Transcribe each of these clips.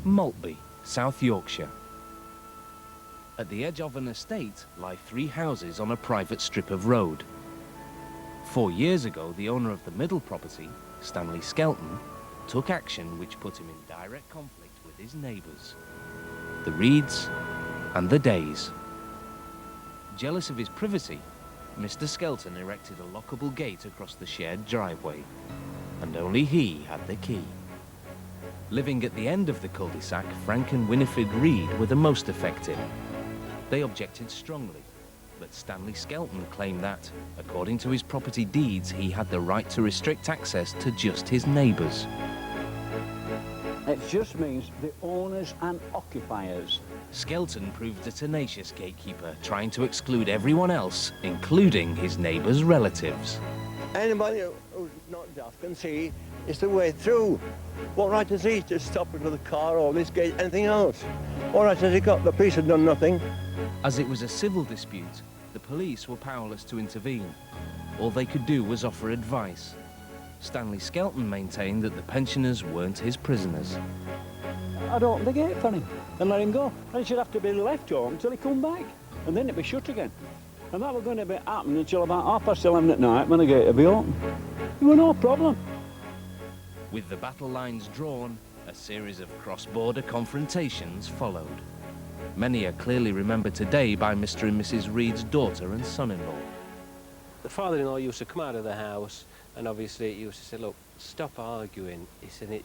Maltby, South Yorkshire. At the edge of an estate lie 3 houses on a private strip of road. 4 years ago, the owner of the middle property, Stanley Skelton, took action which put him in direct conflict with his neighbours, the Reeds and the Days. Jealous of his privacy, Mr. Skelton erected a lockable gate across the shared driveway, and only he had the key. Living at the end of the cul-de-sac, Frank and Winifred Reed were the most affected. They objected strongly, but Stanley Skelton claimed that, according to his property deeds, he had the right to restrict access to just his neighbours. It just means the owners and occupiers. Skelton proved a tenacious gatekeeper, trying to exclude everyone else, including his neighbours' relatives. Anybody who's not deaf can see it's the way through. What right has he to stop into the car or this gate, anything else? What right has he got? The police have done nothing. As it was a civil dispute, the police were powerless to intervene. All they could do was offer advice. Stanley Skelton maintained that the pensioners weren't his prisoners. I'd open the gate for him and let him go. And he should have to be left home until he come back. And then it'd be shut again. And that was going to be happening until about 11:30 at night when the gate would be open. There were no problem. With the battle lines drawn, a series of cross-border confrontations followed. Many are clearly remembered today by Mr. and Mrs. Reed's daughter and son-in-law. The father-in-law used to come out of the house, and obviously he used to say, "Look, stop arguing." He said,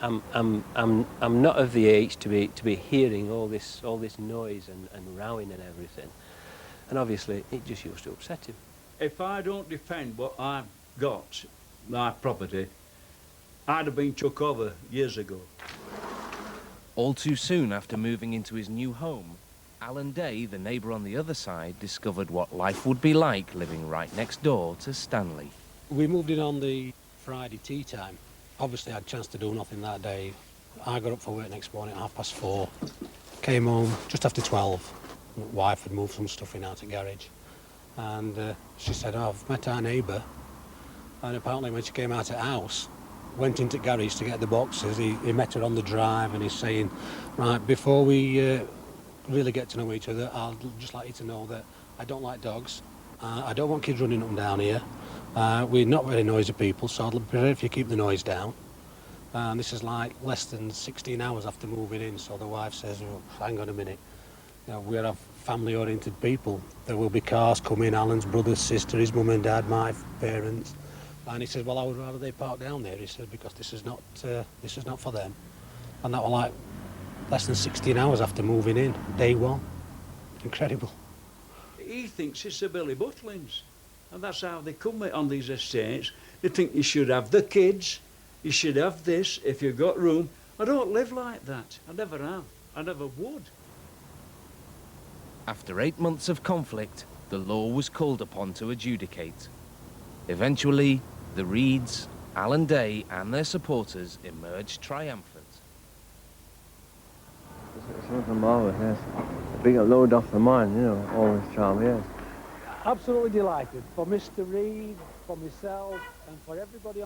"I'm not of the age to be hearing all this noise and rowing and everything." And obviously it just used to upset him. If I don't defend what I've got, my property, I'd have been took over years ago. All too soon after moving into his new home, Alan Day, the neighbour on the other side, discovered what life would be like living right next door to Stanley. We moved in on the Friday tea time. Obviously I had a chance to do nothing that day. I got up for work next morning at 4:30, came home just after 12. My wife had moved some stuff in out at garage, and she said, "Oh, I've met our neighbour," and apparently when she came out of the house, went into garage to get the boxes, he met her on the drive, and he's saying, "Right, before we really get to know each other, I'll just like you to know that I don't like dogs, I don't want kids running up and down here, we're not very noisy people, so I'd prefer if you keep the noise down." And this is like less than 16 hours after moving in, so the wife says, "Oh, hang on a minute, you know, we're a family-oriented people. There will be cars coming, Alan's brother, sister, his mum and dad, my parents." And he said, "Well, I would rather they park down there," he said, "because this is not for them." And that was like less than 16 hours after moving in, day one. Incredible. He thinks it's the Billy Butlins, and that's how they come on these estates. They think you should have the kids, you should have this, if you've got room. I don't live like that. I never have. I never would. After 8 months of conflict, the law was called upon to adjudicate. Eventually, the Reeds, Alan Day and their supporters emerged triumphant. It's nothing marvellous, yes. A big load off the mine, you know, all this time, yes. Absolutely delighted for Mr. Reed, for myself, and for everybody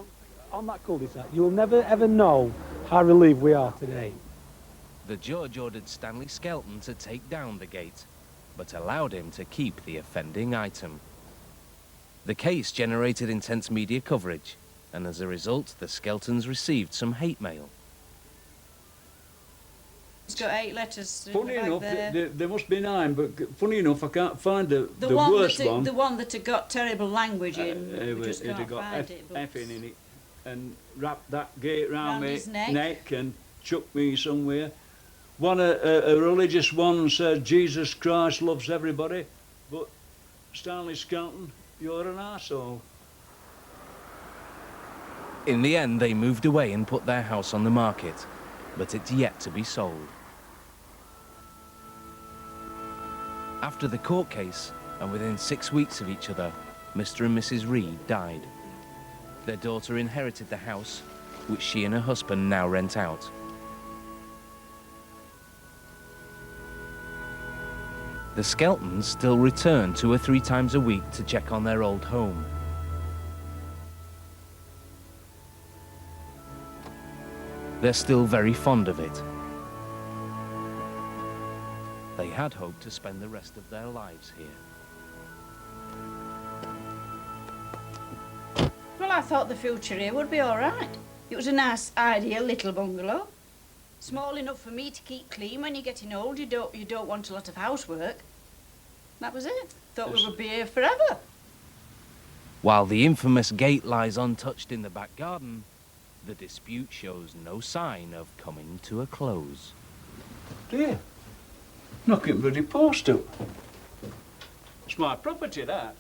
on that cul-de-sac. You'll never ever know how relieved we are today. The judge ordered Stanley Skelton to take down the gate, but allowed him to keep the offending item. The case generated intense media coverage, and as a result, the Skeltons received some hate mail. It's got 8 letters. Funny back enough, there. there must be 9, but funny enough, I can't find the one worst that, one. The one that had got terrible language in. We just it can't got find it. But F in it, and wrapped that gate round Round me his neck. and chucked me somewhere. One, a religious one said, "Jesus Christ loves everybody," but Stanley Skelton, you're an arsehole. In the end, they moved away and put their house on the market, but it's yet to be sold. After the court case, and within 6 weeks of each other, Mr. and Mrs. Reed died. Their daughter inherited the house, which she and her husband now rent out. The Skeltons still return 2 or 3 times a week to check on their old home. They're still very fond of it, They had hoped to spend the rest of their lives here. Well, I thought the future here would be all right. It was a nice, ideal little bungalow. Small enough for me to keep clean when you're getting old. You don't want a lot of housework. That was it. Thought we would be here forever. While the infamous gate lies untouched in the back garden, the dispute shows no sign of coming to a close. Dear, knocking bloody post up. It's my property, that.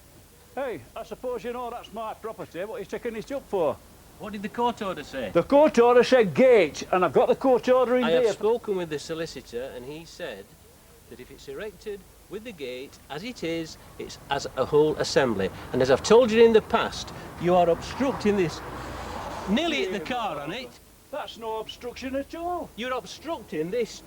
Hey, I suppose you know that's my property. What are you taking it up for? What did the court order say? The court order said gate, and I've got the court order in I there. have spoken with the solicitor, and he said that if it's erected with the gate as it is, it's as a whole assembly. And as I've told you in the past, you are obstructing this. Nearly hit the car on it. That's no obstruction at all. You're obstructing this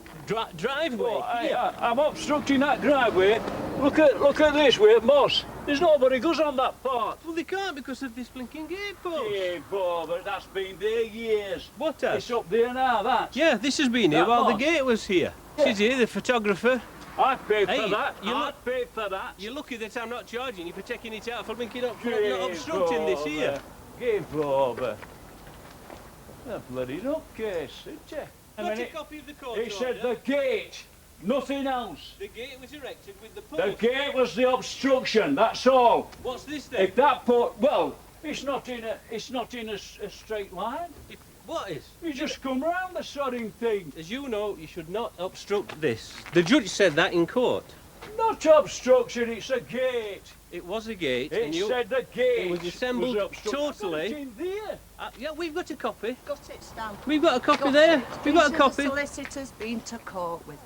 driveway. Well, here. I'm obstructing that driveway. Look at this way, Moss. There's nobody goes on that part. Well, they can't because of this blinking gate post. Yeah, but that's been there years. What has? It's up there now, that. Yeah, this has been here That while the moss. gate was here. Yeah. She's here, the photographer. I paid Hey, for that. you I look- paid for that. You're lucky that I'm not charging you for taking it out for blinking up, for Give not obstructing this here. over. Give over. A bloody nutcase, isn't it? Got a copy of the court He said order. the gate, nothing else. The gate was erected with the The post. gate was the obstruction, that's all. What's this then? If that put, well, it's not in a straight line. What is? You just come round the sodding thing. As you know, you should not obstruct this. The judge said that in court. Not obstruction, it's a gate. It was a gate, It and you. said the gate it was assembled obstruction. totally. I've got it in there. Yeah, we've got a copy. Got it, Stan. We've got a copy Got there. it. We've got a Been to copy. The solicitor's been to court with it.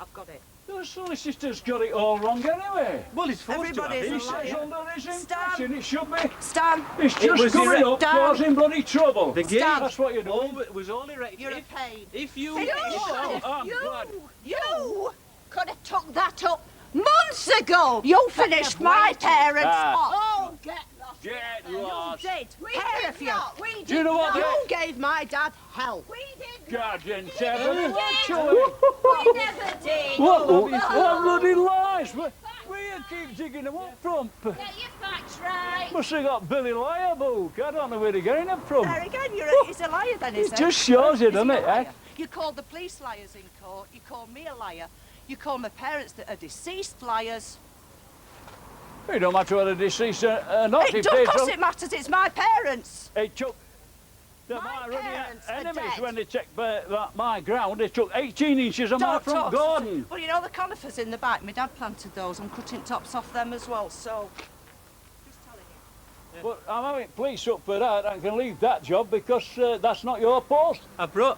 I've got it. The solicitor's got it all wrong anyway. Well, it's forced to have Everybody's it. He a says liar. under his Stan. impression it should be. Stan, It's It just was coming erect- up, Stan. causing bloody trouble. The gate That's what you're doing. was all erected. you're a pain. If you. I'm glad. You could have took that up months ago. You finished my parents off. Oh, get lost. Get You lost. did. Pair of you. We did Do you know what You gave my dad hell. We did Guardian not. Seven. We never did. What bloody lies? Where you keep digging them up from? Get your facts right. Must have got Billy Liar book. I don't know where they're getting them from. There again, he's a liar then, is It he? just shows you, Is he doesn't a it, eh? liar? You called the police liars in court. You called me a liar. You called my parents that are deceased liars. It don't matter whether deceased or not. It does, course it matters. It's my parents. It took My my running parents are enemies dead. when they checked my ground. They took 18 inches of my Don't front talk. garden. Well, you know the conifers in the back. My dad planted those. I'm cutting tops off them as well. So, just telling you. But I'm having police up for that. I can leave that job because that's not your post.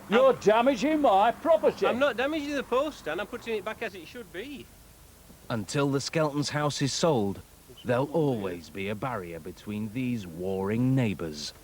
You're damaging my property. I'm not damaging the post, and I'm putting it back as it should be. Until the Skelton's house is sold, there'll always be a barrier between these warring neighbours.